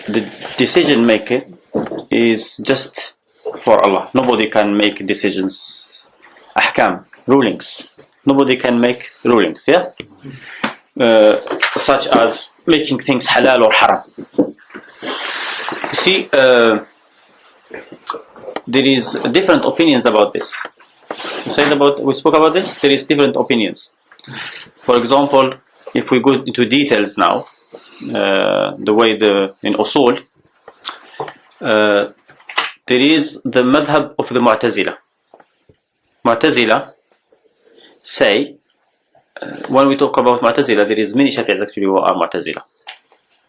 the decision making is just for Allah. Nobody can make decisions. Ahkaam, rulings. Nobody can make rulings, yeah? Such as making things halal or haram. You see, there is different opinions about this. We spoke about this. There is different opinions. For example, if we go into details now, the way in Usul, there is the madhab of the Mu'tazila. Mu'tazila say, when we talk about Mu'tazila, there is many Shafi'is actually who are Mu'tazila.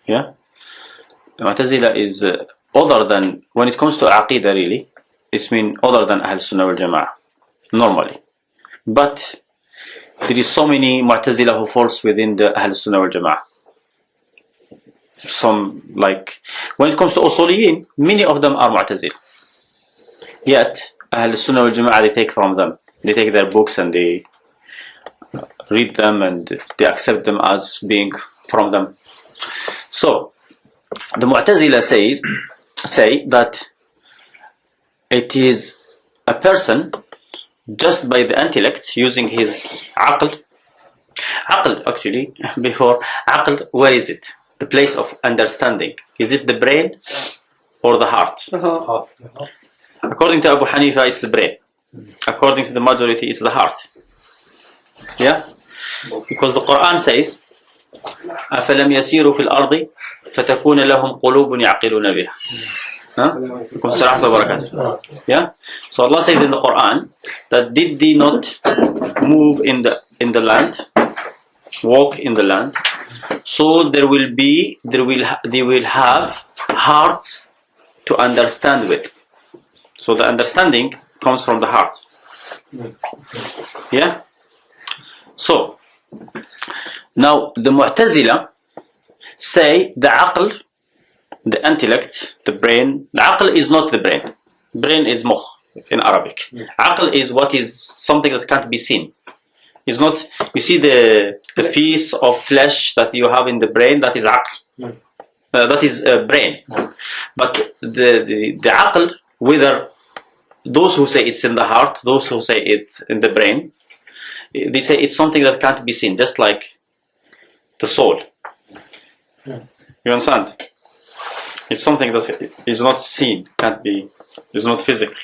Yeah? Mu'tazila is other than, when it comes to Aqidah really, it's mean other than Ahl Sunnah wal Jama'ah, normally. But there is so many Mu'tazila who falls within the Ahl Sunnah wal Jama'ah. Some, like, when it comes to Usuliyin, many of them are Mu'tazila. Yet, Ahl Sunnah wal Jama'ah, they take from them. They take their books and they read them and they accept them as being from them. So, the Mu'tazila say that it is a person just by the intellect using his aql. Aql, actually, before aql, where is it? The place of understanding. Is it the brain or the heart? According to Abu Hanifa, it's the brain. According to the majority, it's the heart. Yeah? Because the Quran says, أَفَلَمْ يَسِيرُوا فِي الْأَرْضِ فَتَكُونَ لَهُمْ قُلُوبٌ يَعْقِلُونَ بِهَا. Yeah? So Allah says in the Quran that did they not move in the land, walk in the land, so they will have hearts to understand with. So the understanding comes from the heart. Yeah? So now the Mu'tazila say the aql, the intellect, the brain. The aql is not the brain. Brain is mukh in Arabic. Aql is what is something that can't be seen. It's not, you see the piece of flesh that you have in the brain, that is aql. That is brain. But the aql, whether those who say it's in the heart, those who say it's in the brain, they say it's something that can't be seen, just like the soul. You understand? It's something that is not seen, can't be, is not physical.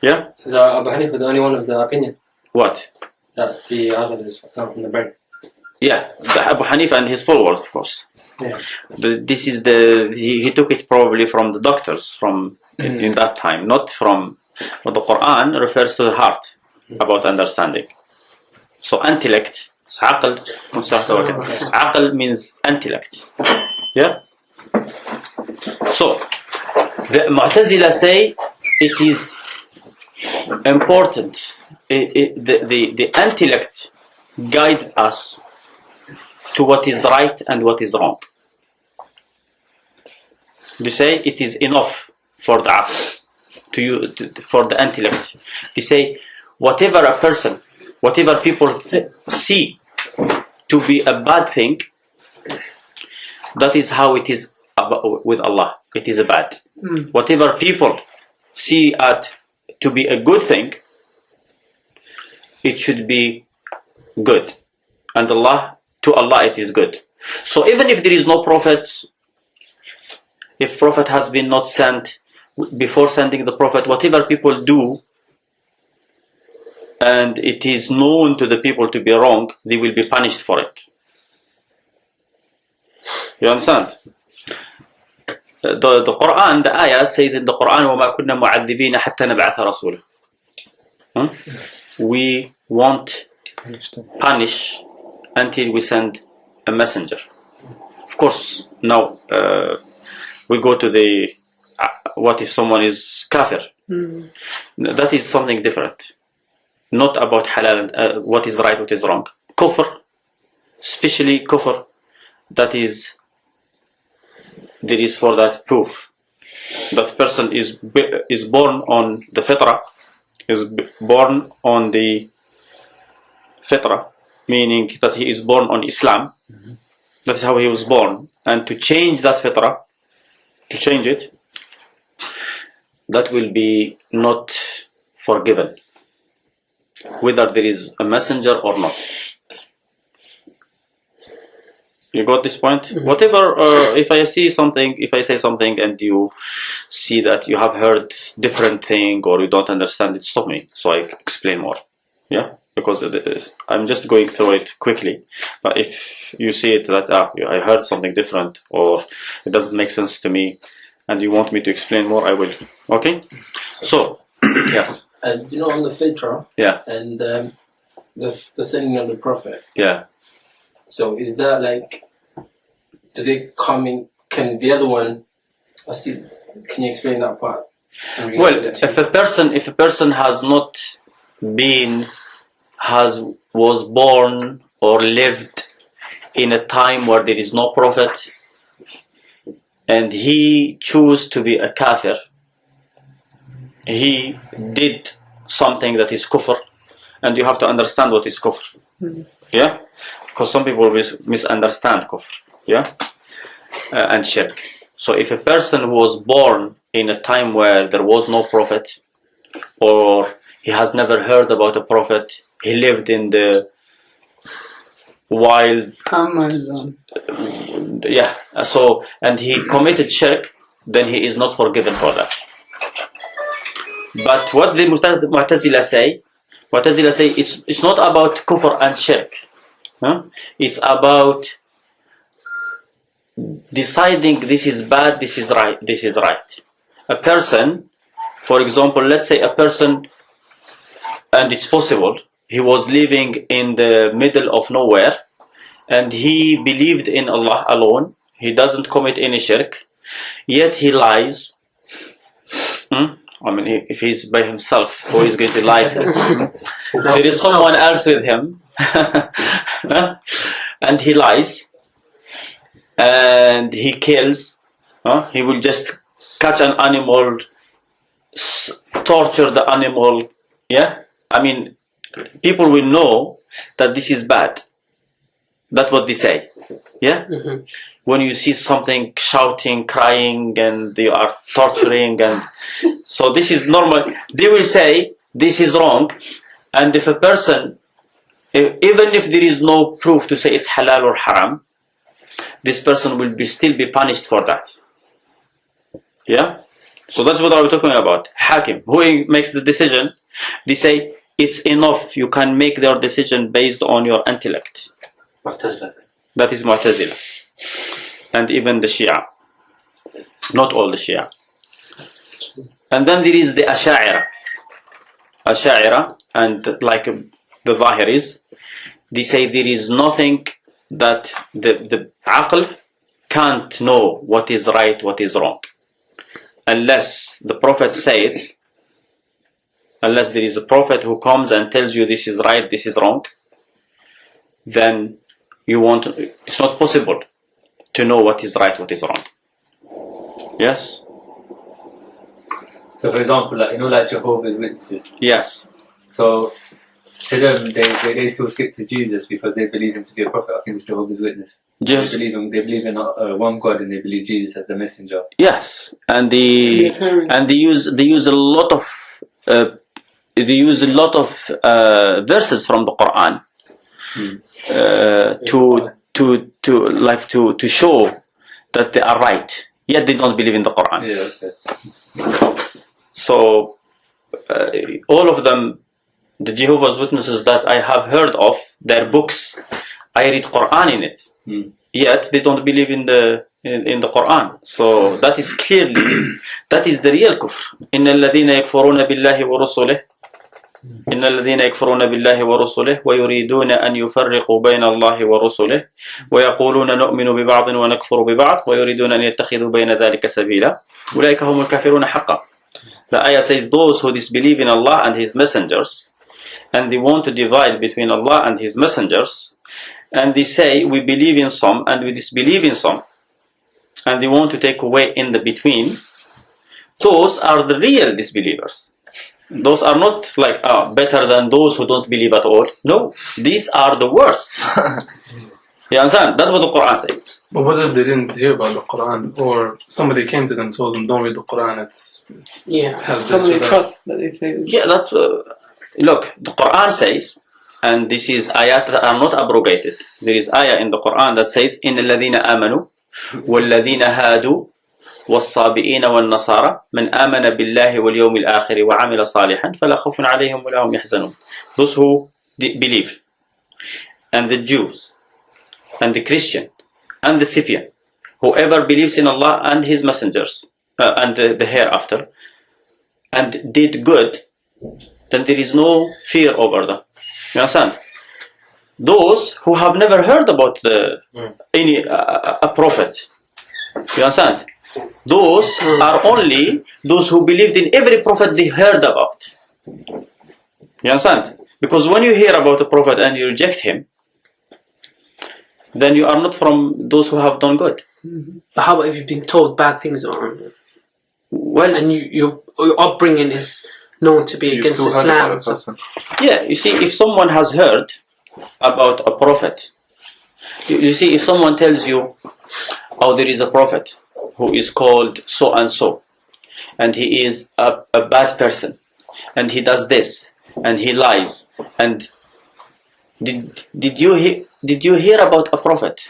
Yeah? Is Abu Hanifa the only one of the opinion? What? That the other is from the brain. Yeah, the Abu Hanifa and his followers, of course. Yeah. This is he took it probably from the doctors from in that time, not from. But the Quran refers to the heart about understanding. So intellect, aql, aql means intellect. Yeah. So the Mu'tazila say it is important. The intellect guide us to what is right and what is wrong. They say it is enough for the aql, for the intellect. They say whatever a person, whatever people see to be a bad thing, that is how it is with Allah. It is a bad. Whatever people see to be a good thing, it should be good. And to Allah it is good. So even if there is no prophets, if prophet has been not sent, before sending the prophet, whatever people do, and it is known to the people to be wrong, they will be punished for it. You understand? The Quran, the ayah says in the Quran, وَمَا كُنَّا مُعَذِّبِينَ حَتَّى نَبْعَثَ رَسُولًا. We won't punish until we send a messenger. Of course, now we go to the what if someone is kafir? That is something different. Not about halal, what is right, what is wrong. Kufr, especially kufr, that is, there is for that proof. That person is born on the fitrah, is born on the fitrah, meaning that he is born on Islam. That is how he was born. And to change that fitrah, to change it, that will be not forgiven, whether there is a messenger or not. You got this point? Mm-hmm. Whatever, if I say something and you see that you have heard different thing or you don't understand it, stop me so I explain more. Yeah? Because I'm just going through it quickly. But if you see it that I heard something different or it doesn't make sense to me and you want me to explain more, I will. Okay? So, yes. And on the fitra, yeah, and the sending of the Prophet. Yeah. So is that like, do they come in? Can the other one? Can you explain that part? Well, if a person has not was born or lived in a time where there is no prophet, and he chose to be a kafir, he did something that is kufr, and you have to understand what is kufr. Yeah, because some people misunderstand kufr. Yeah, and shirk. So if a person was born in a time where there was no prophet, or he has never heard about a prophet, he lived in the wild Amazon. Yeah, so, and he committed shirk, then he is not forgiven for that. But what the Mu'tazila say, it's not about kufr and shirk. It's about deciding this is bad, this is right, this is right. A person, for example, let's say a person, and it's possible, he was living in the middle of nowhere, and he believed in Allah alone, he doesn't commit any shirk, yet he lies. I mean, if he's by himself, who is going to lie? There is someone else with him, and he lies, and he kills. He will just catch an animal, torture the animal. Yeah, I mean, people will know that this is bad. That's what they say. Yeah. Mm-hmm. When you see something shouting, crying, and they are torturing, and so this is normal, they will say this is wrong. And if a person, even if there is no proof to say it's halal or haram, this person will still be punished for that. Yeah. So that's what I'm talking about. Hakim, who makes the decision, they say it's enough. You can make their decision based on your intellect. Mu'tazila. That is Mu'tazila. And even the Shia. Not all the Shia. And then there is the Ashaʿira. Ashaʿira, and like the Zahiris, they say there is nothing that the Aql can't know what is right, what is wrong. Unless the Prophet said, unless there is a Prophet who comes and tells you this is right, this is wrong, then it's not possible to know what is right, what is wrong. Yes? So for example, like Jehovah's Witnesses. Yes. So to them, they still stick to Jesus because they believe him to be a prophet. I think it's Jehovah's Witness. Yes. They believe in one God, and they believe Jesus as the messenger. Yes, and they use a lot of verses from the Quran to show that they are right, yet they don't believe in the Quran. Yeah, okay. So all of them, the Jehovah's Witnesses that I have heard of, their books, I read Quran in it. Yet they don't believe in the Quran. So that is clearly, that is the real kufr. إن الذين يكفرون بالله ورسله إن الذين يكفرون بالله ورسله ويريدون أن يفرقوا بين الله ورسله ويقولون نؤمن ببعض ونكفر ببعض ويريدون أن يتخذوا بين ذلك سبيلا أولئك هم الكافرون حقا. The ayah says those who disbelieve in Allah and His messengers, and they want to divide between Allah and His messengers, and they say we believe in some and we disbelieve in some, and they want to take away in the between, those are the real disbelievers. Those are not like better than those who don't believe at all. No, these are the worst. You understand? That's what the Quran says. But what if they didn't hear about the Quran, or somebody came to them and told them, don't read the Quran, it's Yeah. has this Somebody or that. trust that they say. Yeah, that's look. The Quran says, and this is ayat that are not abrogated. There is ayah in the Quran that says, "Inna alladhina amanu, walladhina hadu, والصابئين والنصارى من آمن بالله واليوم الآخر وعمل صالحا فلا خوف عليهم ولا هم يحزنون." Those who believe, and the Jews, and the Christian, and the Scythian, whoever believes in Allah and His messengers, and the hereafter, and did good, then there is no fear over them. You understand? Those who have never heard about any a prophet, you understand? Those are only those who believed in every prophet they heard about. You understand? Because when you hear about a prophet and you reject him, then you are not from those who have done good. But how about if you've been told bad things about him? Well, And your upbringing is known to be You against still heard Islam. about a person. yeah, you see, if someone has heard about a prophet, you see, if someone tells you, oh, there is a prophet who is called so and so, and he is a bad person, and he does this, and he lies, and did you hear about a prophet?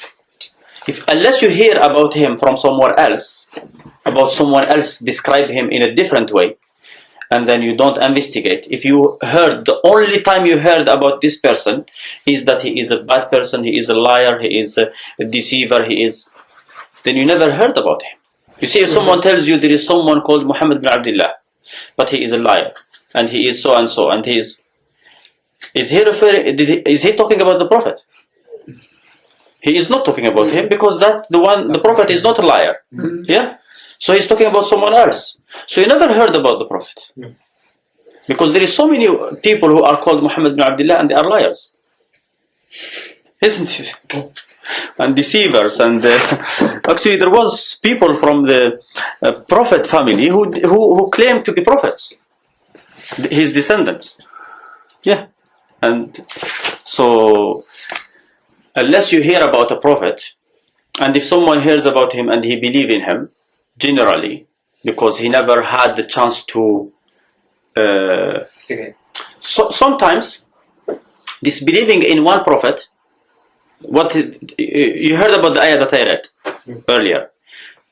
Unless you hear about him from somewhere else, about someone else describe him in a different way, and then you don't investigate. If you heard, the only time you heard about this person is that he is a bad person, he is a liar, he is a deceiver, then you never heard about him. You see, if someone tells you there is someone called Muhammad bin Abdullah, but he is a liar, and he is so and so, and is he talking about the Prophet? He is not talking about him, because the Prophet is not a liar. Yeah? So he's talking about someone else. So you never heard about the Prophet. Because there is so many people who are called Muhammad bin Abdullah and they are liars. Isn't it? And deceivers. And actually there was people from the Prophet family who claimed to be prophets. His descendants. Yeah. And so unless you hear about a prophet, and if someone hears about him and he believes in him, generally, because he never had the chance to so sometimes disbelieving in one prophet, you heard about the ayah that I read earlier,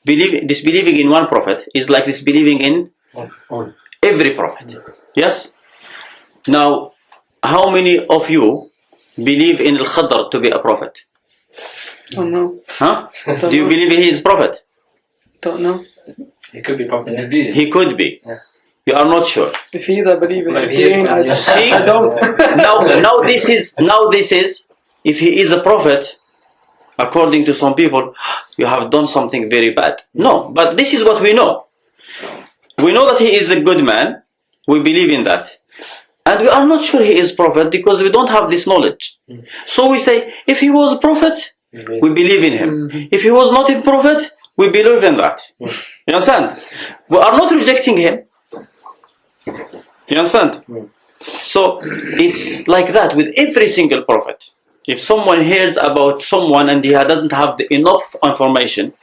disbelieving in one prophet is like disbelieving in every prophet. Yes? Now, how many of you believe in Al-Khadr to be a prophet? Don't know. Huh? Do you believe he is prophet? Don't know. It could be probably. He could be. Yeah. You are not sure. If he is, I believe in But it. if If he he is, ain't, I I don't. Now this is if he is a prophet, according to some people, you have done something very bad. No, but this is what we know. We know that he is a good man. We believe in that. And we are not sure he is prophet because we don't have this knowledge. So we say, if he was a prophet, we believe in him. If he was not a prophet, we believe in that. You understand? We are not rejecting him. You understand? So it's like that with every single prophet. If someone hears about someone and he doesn't have enough information,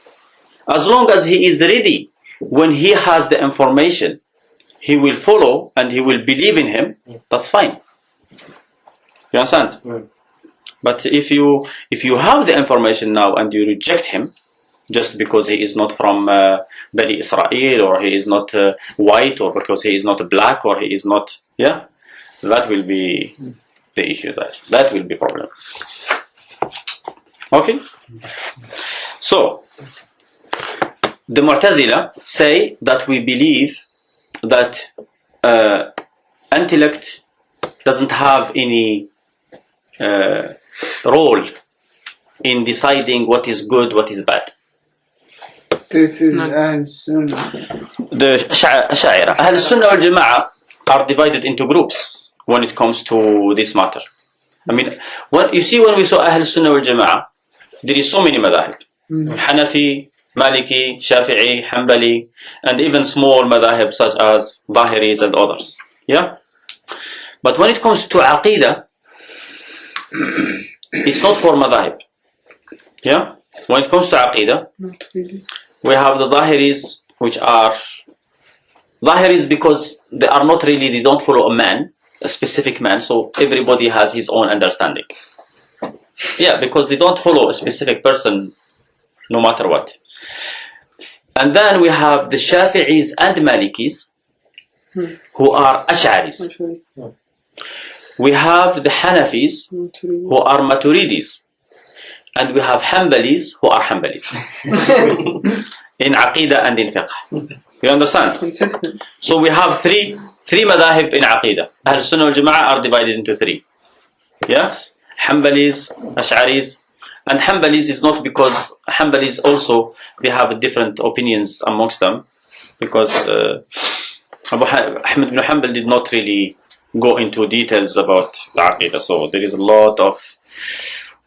as long as he is ready, when he has the information, he will follow and he will believe in him, that's fine. You understand? But if you have the information now and you reject him, just because he is not from Bani Israel, or he is not white, or because he is not black, or he is not, yeah, that will be the issue there. That will be problem. Okay? So, the Mu'tazila say that we believe that intellect doesn't have any role in deciding what is good, what is bad. This is Sunnah. The Ashaʿira, Ahl Sunnah wal Jama'ah are divided into groups when it comes to this matter. I mean, when we saw Ahl Sunnah wal Jama'ah, there is so many madahib. Hanafi, Maliki, Shafi'i, Hanbali, and even small madahib such as Zahiris and others. Yeah? But when it comes to Aqidah, it's not for madahib. Yeah? When it comes to Aqidah, Not really. we have the Zahiris, which are Zahiris because they are not really, they don't follow a man, a specific man, so everybody has his own understanding. Yeah, because they don't follow a specific person no matter what. And then we have the Shafi'is and Malikis, who are Ash'aris. Actually, We have the Hanafis, not really. who are Maturidis. And we have Hanbalis, who are Hanbalis. In Aqidah and in Fiqh. You understand? Consistent. So we have three madahib in Aqidah. Ahl Sunnah wal Jama'ah are divided into three. Yes? Hanbalis, Ash'aris. And Hanbalis is not because Hanbalis also, they have different opinions amongst them. Because Ahmad ibn Hanbal did not really go into details about the Aqidah. So there is a lot of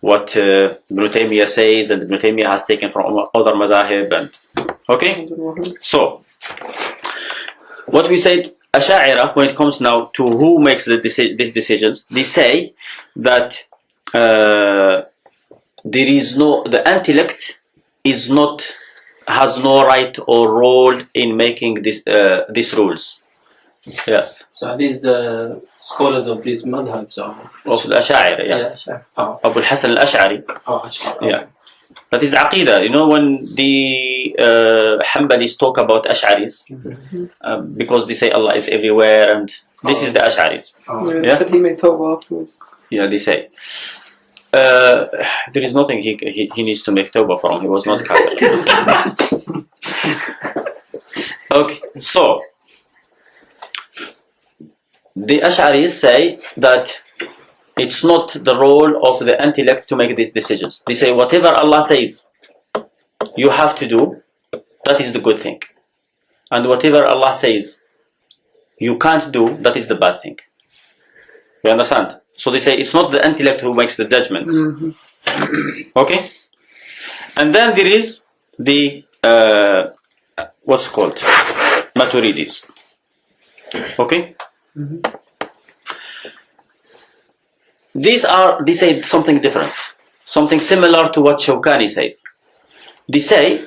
what Ibn Taymiyyah says, and Ibn Taymiyyah has taken from other madahib. And okay? So, what we said, Ashaʿira, when it comes now to who makes these decisions, they say that there is the intellect is not, has no right or role in making these rules. Yes. So are these the scholars of these madhabs? Of the Ashaʿira, yes. Yeah. Oh, Abu al-Hasan al-Ash'ari. actually. Yeah. That is Aqidah. You know, when the Hanbalis talk about Ash'aris, because they say Allah is everywhere, and this is the Ash'aris. Yeah, said he made tawbah afterwards. Yeah, they say. There is nothing he needs to make tawbah from. He was not kafir. Okay, so the Ash'aris say that it's not the role of the intellect to make these decisions. They say whatever Allah says you have to do, that is the good thing. And whatever Allah says you can't do, that is the bad thing. You understand? So they say it's not the intellect who makes the judgment. Okay? And then there is the, what's called? Maturidis. Okay? They say something different, something similar to what Shawkani says. They say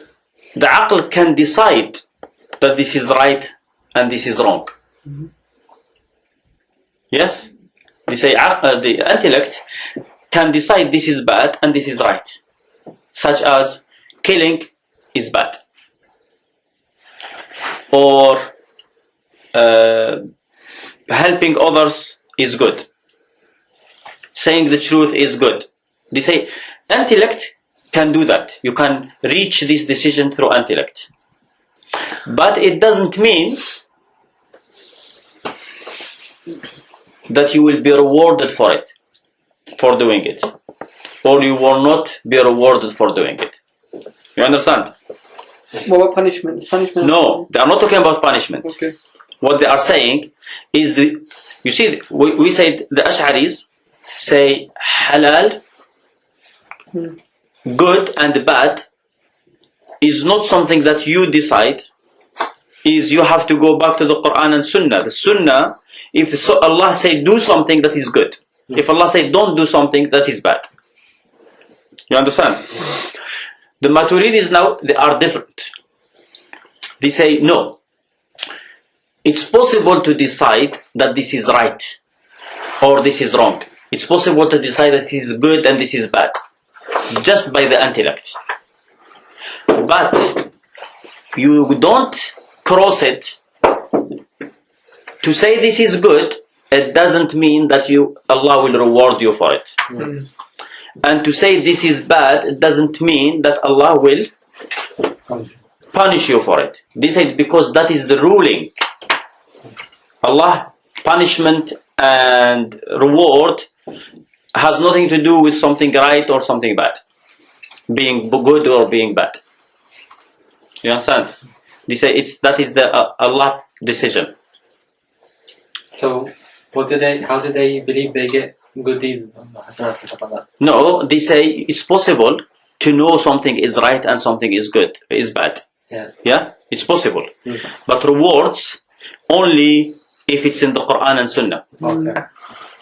the Aql can decide that this is right and this is wrong. Yes? They say the intellect can decide this is bad and this is right, such as killing is bad, or helping others is good, saying the truth is good. They say intellect can do that. You can reach this decision through intellect. But it doesn't mean that you will be rewarded for it, for doing it. Or you will not be rewarded for doing it. You understand? What about punishment? Punishment? No, they are not talking about punishment. Okay. What they are saying is you see, we said the Ash'aris say halal, good and bad is not something that you decide. Is you have to go back to the Quran and Sunnah. The Sunnah, if Allah say do something, that is good. If Allah say don't do something, that is bad. You understand? The Maturidis now, they are different. They say no. It's possible to decide that this is right or this is wrong. It's possible to decide that this is good and this is bad, just by the intellect. But you don't cross it to say this is good. It doesn't mean that Allah will reward you for it. And to say this is bad, it doesn't mean that Allah will punish you for it. This is because that is the ruling. Allah, punishment and reward has nothing to do with something right or something bad, being good or being bad. You understand? They say that is the Allah decision. So, how do they believe they get good deeds? No, they say it's possible to know something is right and something is good, is bad. Yeah, it's possible. But rewards only if it's in the Quran and Sunnah. Okay.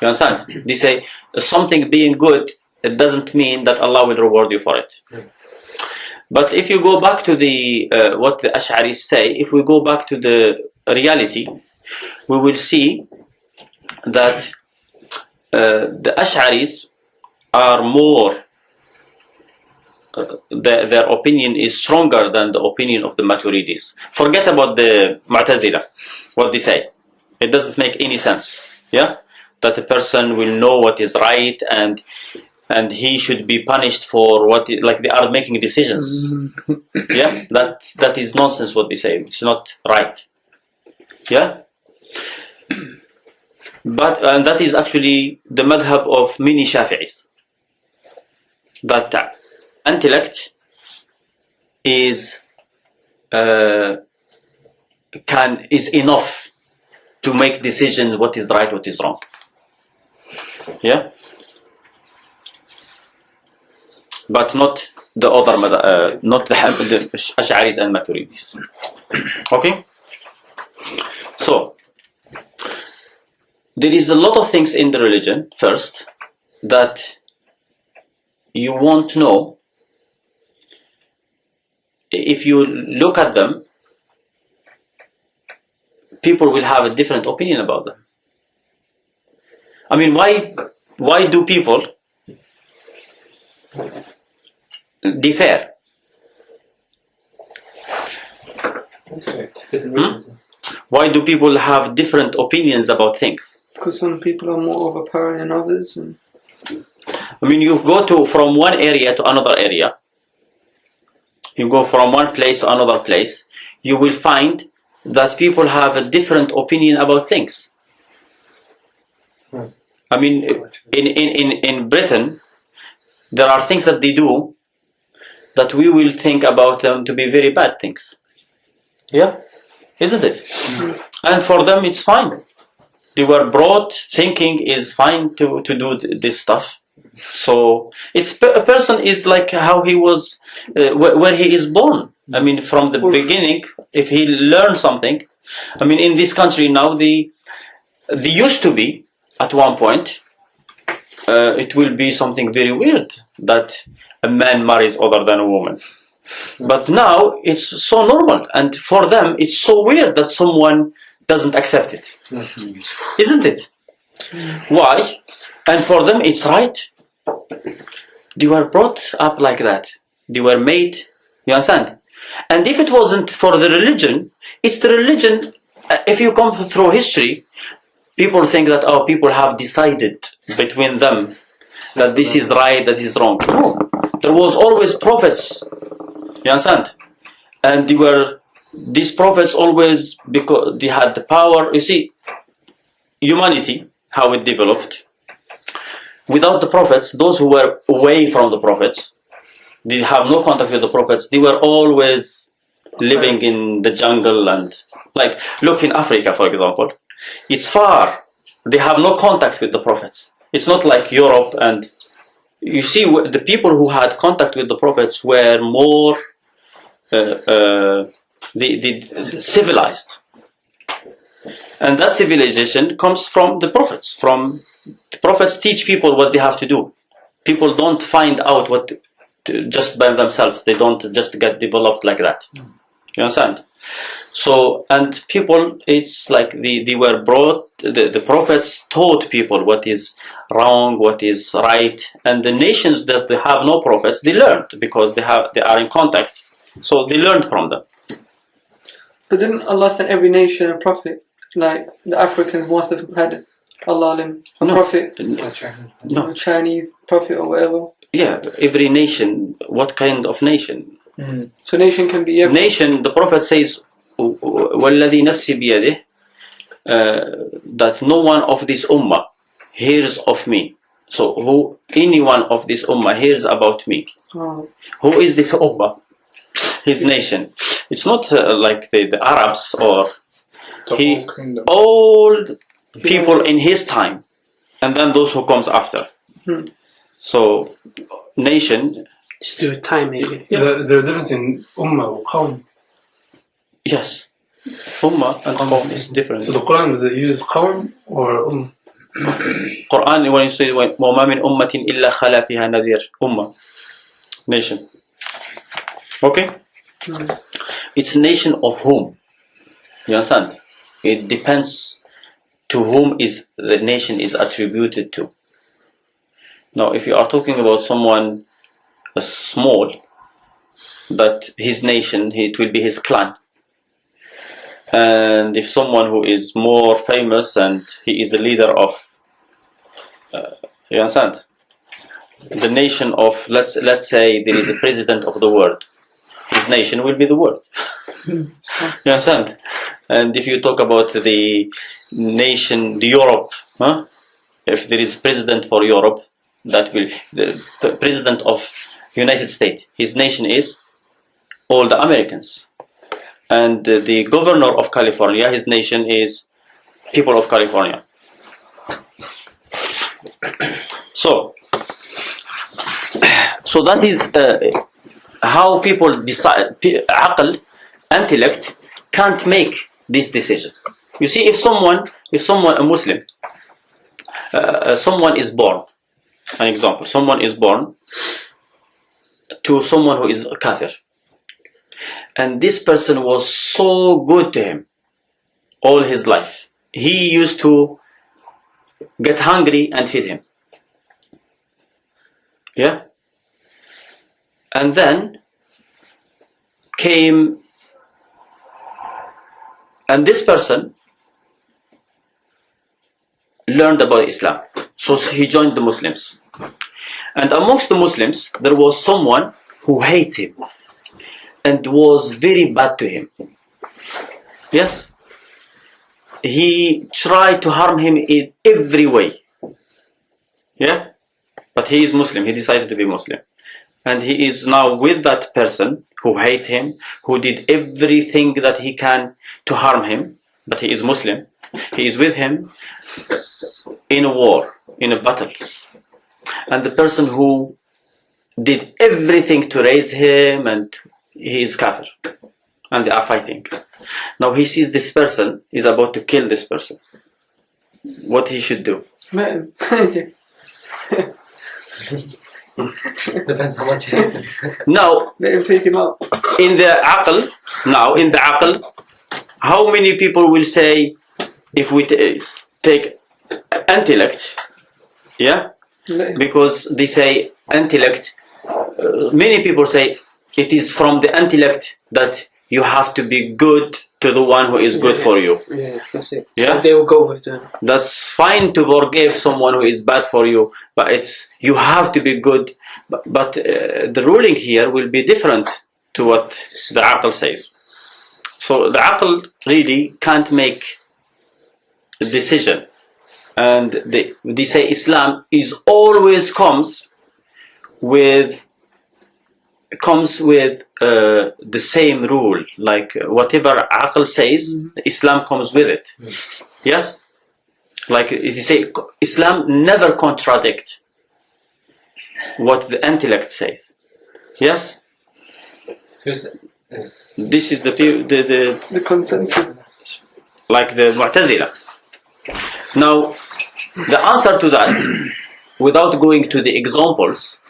You understand? They say something being good it doesn't mean that Allah will reward you for it. But if you go back to the what the Ash'aris say, if we go back to the reality, we will see that the Ash'aris are more, their opinion is stronger than the opinion of the Maturidis. Forget about the Mu'tazila, what they say. It doesn't make any sense. Yeah, that a person will know what is right and he should be punished for what, like they are making decisions. Yeah, that is nonsense what they say. It's not right. Yeah, but and that is actually the madhab of many Shafi'is. That intellect is enough to make decisions what is right, what is wrong. Yeah. But not the other, not the Ash'aris and Maturidis. Okay? So, there is a lot of things in the religion, first, that you won't know. If you look at them, people will have a different opinion about them. I mean, why do people differ? Why do people have different opinions about things? Because some people are more overpowering than others. And I mean, you go from one area to another area. You go from one place to another place. You will find that people have a different opinion about things. I mean, in Britain, there are things that they do that we will think about them to be very bad things. Yeah? Isn't it? And for them it's fine. They were brought thinking is fine to do this stuff. So a person is like how he was, where he is born. I mean, from the beginning, if he learned something, I mean, in this country now, they used to be, at one point, it will be something very weird that a man marries other than a woman. But now it's so normal, and for them it's so weird that someone doesn't accept it. Isn't it? Why? And for them it's right. They were brought up like that. They were made, you understand? And if it wasn't for the religion, it's the religion. If you come through history, people think that people have decided between them that this is right, that is wrong. No, there was always prophets. You understand? And these prophets always, because they had the power. You see, humanity, how it developed. Without the prophets, those who were away from the prophets, they have no contact with the prophets. They were always living in the jungle, and like look in Africa, for example, it's far. They have no contact with the prophets. It's not like Europe, and you see the people who had contact with the prophets were more civilized, and that civilization comes from the prophets. From the prophets teach people what they have to do. People don't find out what just by themselves. They don't just get developed like that. You understand? So, and people, it's like they were brought, the prophets taught people what is wrong, what is right, and the nations that they have no prophets, they learned because they are in contact. So they learned from them. but didn't Allah send every nation a prophet? Like the Africans must have had a prophet, No. a Chinese prophet or whatever. Yeah, every nation. What kind of nation? So nation can be every Nation, the prophet says, وَالَّذِي نَفْسِي بِيَدِهِ, that no one of this ummah hears of me. So any one of this ummah hears about me. Oh. Who is this ummah? His nation. It's not like the Arabs or all people in his time, and then those who comes after. So nation. Just do a time maybe. Is there a difference in ummah or qawm? Yes. Ummah and qawm is different. So the Quran, does it use qawm or Quran, when you say وَمَا مِنْ أُمَّةٍ إِلَّا خَلَا فِيهَا نَذِيرٌ, ummah, nation. Okay? It's nation of whom? You understand? It depends to whom is the nation is attributed to. Now, if you are talking about someone small, that his nation, it will be his clan. And if someone who is more famous and he is a leader of, you understand? The nation of, let's say there is a president of the world. His nation will be the world. You understand? And if you talk about the nation, the Europe, if there is president for Europe, that will the president of United States. His nation is all the Americans, and the governor of California, his nation is people of California. So that is how people decide. Aql, intellect, can't make this decision. You see, if someone, a Muslim, someone is born. An example: someone is born to someone who is a kafir, and this person was so good to him all his life. He used to get hungry and feed him. Yeah? And then came, and this person learned about Islam. So he joined the Muslims. And amongst the Muslims, there was someone who hated him and was very bad to him. Yes? He tried to harm him in every way. Yeah? But he is Muslim. He decided to be Muslim. And he is now with that person who hates him, who did everything that he can to harm him, but he is Muslim. He is with him in a war, in a battle. And the person who did everything to raise him, and he is kafir. And they are fighting. Now he sees this person is about to kill this person. What he should do? Depends how much it is. Now, Let him take him out. in the aql, how many people will say, if we take intellect, yeah? Because they say intellect, many people say it is from the intellect that you have to be good to the one who is good for you. Yeah, that's it. Yeah? They will go with them. That's fine to forgive someone who is bad for you, but you have to be good. But the ruling here will be different to what the aql says. So the aql really can't make a decision. And they say Islam is always comes with the same rule, like whatever aql says, Islam comes with it. Yes? Like if you say Islam never contradicts what the intellect says. Yes? Yes. This is the consensus. like the Mu'tazila. Now, the answer to that, without going to the examples,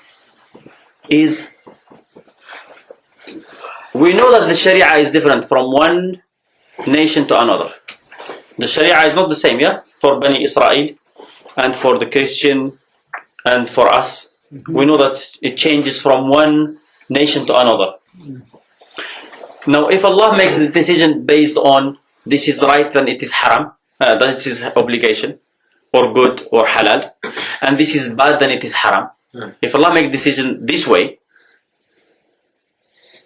is we know that the Sharia is different from one nation to another. The Sharia is not the same, yeah? For Bani Israel and for the Christian and for us. We know that it changes from one nation to another. Now, if Allah makes the decision based on this is right, then it is haram, then it is obligation, or good, or halal, and this is bad, then it is haram. If Allah makes decision this way,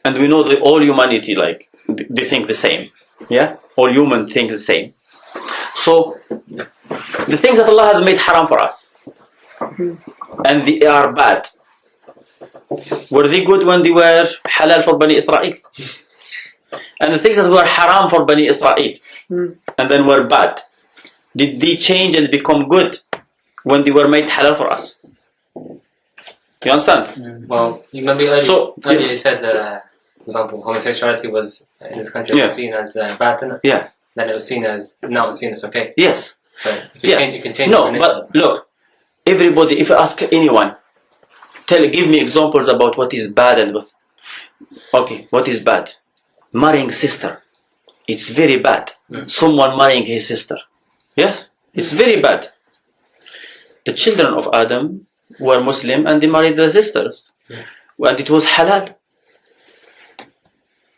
and we know that all humanity, like, they think the same, yeah? All humans think the same. So, the things that Allah has made haram for us, and they are bad, were they good when they were halal for Bani Israel? And the things that were haram for Bani Israel, and then were bad, did they change and become good when they were made halal for us? You understand? Well, you remember earlier you said, for example, homosexuality was in this country was seen as bad, didn't it? Yeah. Then it was seen as, now it's seen as okay. Yes. So if you, change, you can change No, it. but look, everybody, if you ask anyone, give me examples about what is bad and what. Okay, what is bad? Marrying sister. It's very bad. Someone marrying his sister. Yes, it's very bad. The children of Adam were Muslim and they married their sisters. And it was halal.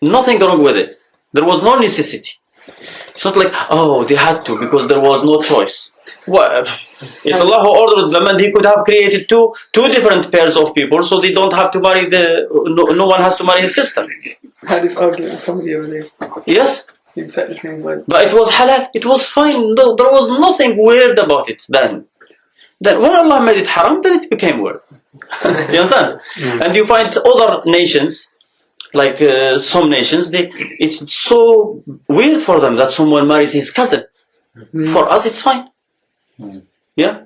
Nothing wrong with it. There was no necessity. It's not like, oh, they had to because there was no choice. Well, it's Allah who ordered them, and He could have created two different pairs of people, so they don't have to marry no one has to marry his sister. I had this argument with somebody over there. Yes? Exactly the same word. But it was halal. It was fine. No, there was nothing weird about it then. Then when Allah made it haram, then it became weird. You understand? And you find other nations, like some nations, it's so weird for them that someone marries his cousin. For us, it's fine. Yeah?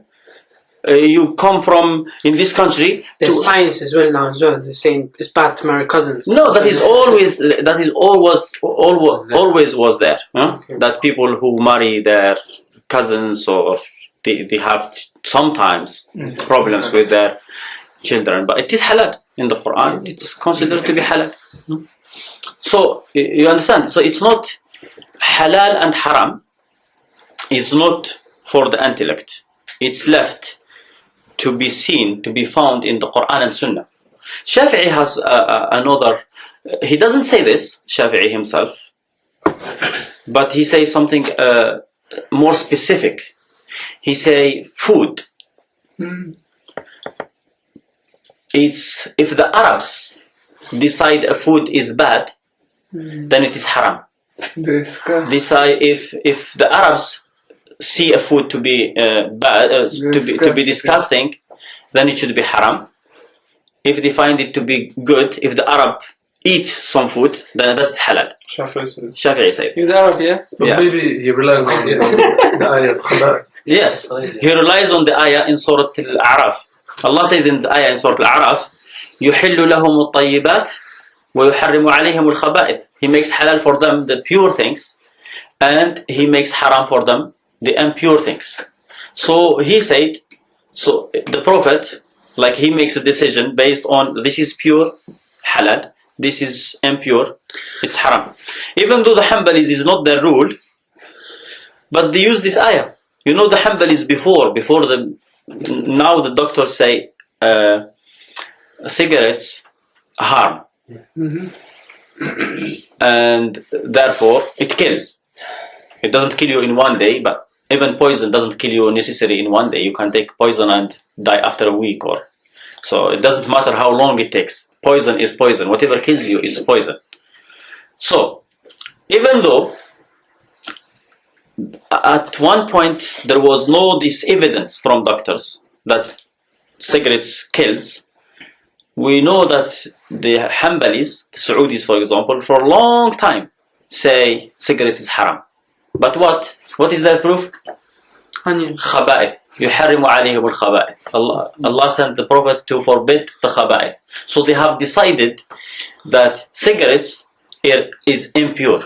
You come from, in this country... There's science as well now as well. They're saying it's bad to marry cousins. No, that is always was there. Huh? Okay. That people who marry their cousins or they have sometimes problems with their children. But it is halal in the Quran. It's considered to be halal. So, you understand? So it's not halal and haram. It's not for the intellect. It's left to be seen, to be found in the Quran and Sunnah. Shafi'i has another, he doesn't say this, Shafi'i himself, but he says something more specific. He say food. It's, if the Arabs decide a food is bad, then it is haram. Decide if the Arabs see a food to be bad, to be disgusting, then it should be haram. If they find it to be good, if the Arab eat some food, then that's halal. Shafi'i says. He's Arab, yeah? But maybe he relies on the ayah of Halal. Yes, he relies on the ayah in Surah Al-A'raf. Allah says in the ayah in Surah Al-A'raf, يُحِلُّ لَهُمُ الطَّيِّبَاتِ وَيُحَرِّمُ عَلَيْهِمُ الْخَبَائِثِ. He makes halal for them the pure things, and he makes haram for them the impure things. So he said, so the Prophet, like he makes a decision based on this is pure, halal, this is impure, it's haram. Even though the Hanbalis is not their rule, but they use this ayah. You know the Hanbalis before now the doctors say cigarettes harm. And therefore it kills. It doesn't kill you in one day, but even poison doesn't kill you necessarily in one day. You can take poison and die after a week, or so it doesn't matter how long it takes. Poison is poison. Whatever kills you is poison. So even though at one point there was no this evidence from doctors that cigarettes kills, we know that the Hanbalis, the Saudis for example, for a long time say cigarettes is haram. But what is their proof? Khaba'ith. يُحَرِّمُ عَلَيْهِمُ الْخَبَائِث. Allah sent the Prophet to forbid the khaba'ith. So they have decided that cigarettes is impure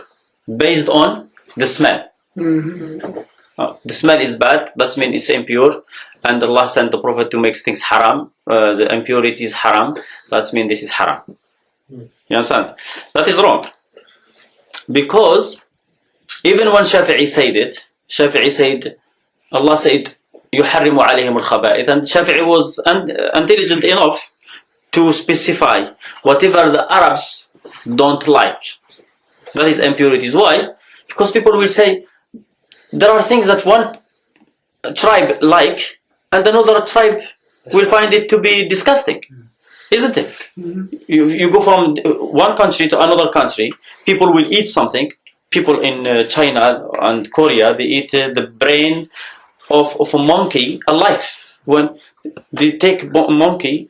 based on the smell. The smell is bad, that means it's impure, and Allah sent the Prophet to make things haram. The impurity is haram, that means this is haram. You understand? That is wrong. Because even when Shafi'i said it, Shafi'i said, Allah said, يُحَرِّمُ عَلَيْهِمُ الْخَبَائِث, and Shafi'i was intelligent enough to specify whatever the Arabs don't like. That is impurities. Why? Because people will say, there are things that one tribe like, and another tribe will find it to be disgusting. Isn't it? You go from one country to another country, people will eat something. People in China and Korea, they eat the brain of a monkey alive. When they take monkey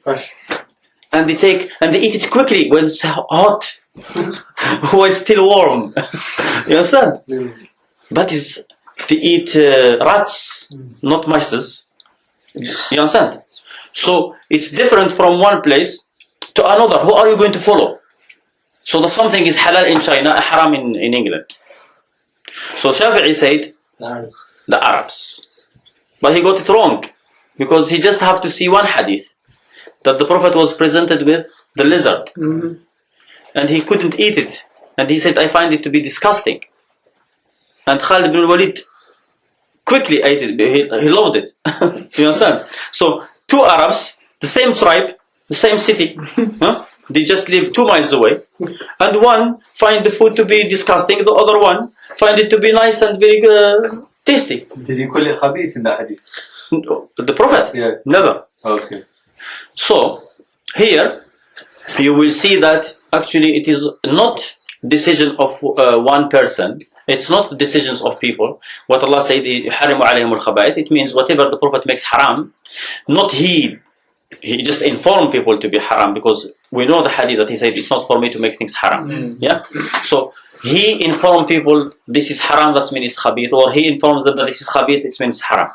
and they eat it quickly when it's hot, when it's still warm. You understand? That is, they eat rats, not mice. You understand? So it's different from one place to another. Who are you going to follow? So something is halal in China, haram in England. So Shafi'i said the Arabs. But he got it wrong, because he just have to see one hadith that the Prophet was presented with the lizard, and he couldn't eat it, and he said, I find it to be disgusting. And Khalid ibn Walid quickly ate it. He loved it. You understand? So 2 Arabs, the same tribe, the same city, they just live 2 miles away, and one find the food to be disgusting, the other one find it to be nice and very tasty. Did he call it khabith in that hadith? The Prophet? Yeah. Never. Okay. So here you will see that actually it is not decision of one person. It's not decisions of people. What Allah said, حَرِمُ عَلَيْهِمُ الْخَبَائِثِ, it means whatever the Prophet makes haram, not he just informed people to be haram, because we know the hadith that he said it's not for me to make things haram. Yeah. So he informed people this is haram, that means it's khabith, or he informs them that this is khabith, it means haram.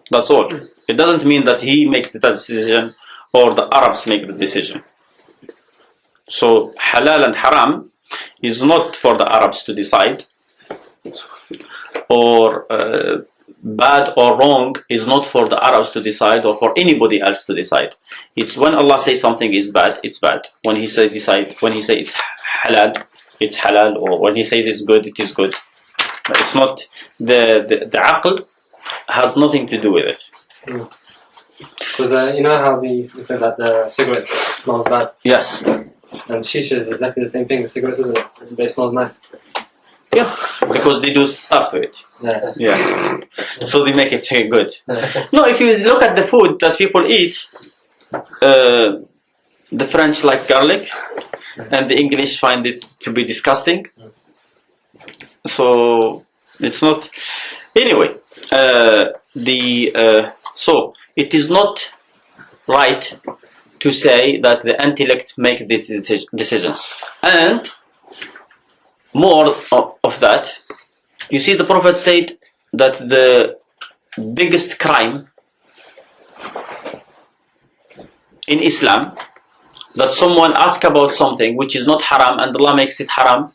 That's all. It doesn't mean that he makes the decision or the Arabs make the decision. So halal and haram is not for the Arabs to decide, or bad or wrong is not for the Arabs to decide or for anybody else to decide. It's when Allah says something is bad, it's bad. When He says it's halal, or when He says it's good, it is good. It's not the aql has nothing to do with it. Because you know how you said that the cigarettes smells bad, Yes. and shisha is exactly the same thing. The cigarettes, isn't it? They smells nice. Yeah. Because they do stuff to it. Yeah. Yeah. So they make it good. No, if you look at the food that people eat, the French like garlic, and the English find it to be disgusting. So it's not. Anyway, so it is not right to say that the intellect make these decisions. And more of that, you see, the Prophet said that the biggest crime in Islam, that someone asks about something which is not haram and Allah makes it haram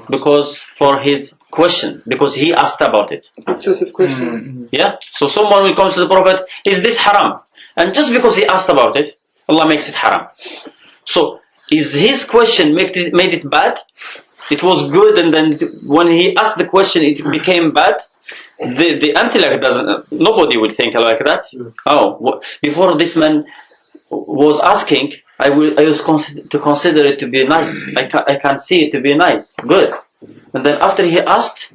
because for his question, because he asked about it. Excessive question. Yeah. So someone will come to the Prophet, is this haram? And just because he asked about it, Allah makes it haram. So is his question made it bad? It was good, and then when he asked the question, it became bad. The intellect doesn't. Nobody would think like that. Oh, before this man was asking, I was to consider it to be nice. I can see it to be nice, good. And then after he asked,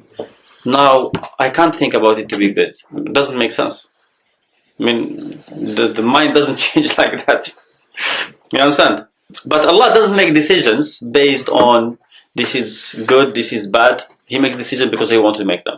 now I can't think about it to be good. It doesn't make sense. I mean, the mind doesn't change like that. You understand? But Allah doesn't make decisions based on this is good, this is bad. He makes decisions because He wants to make them.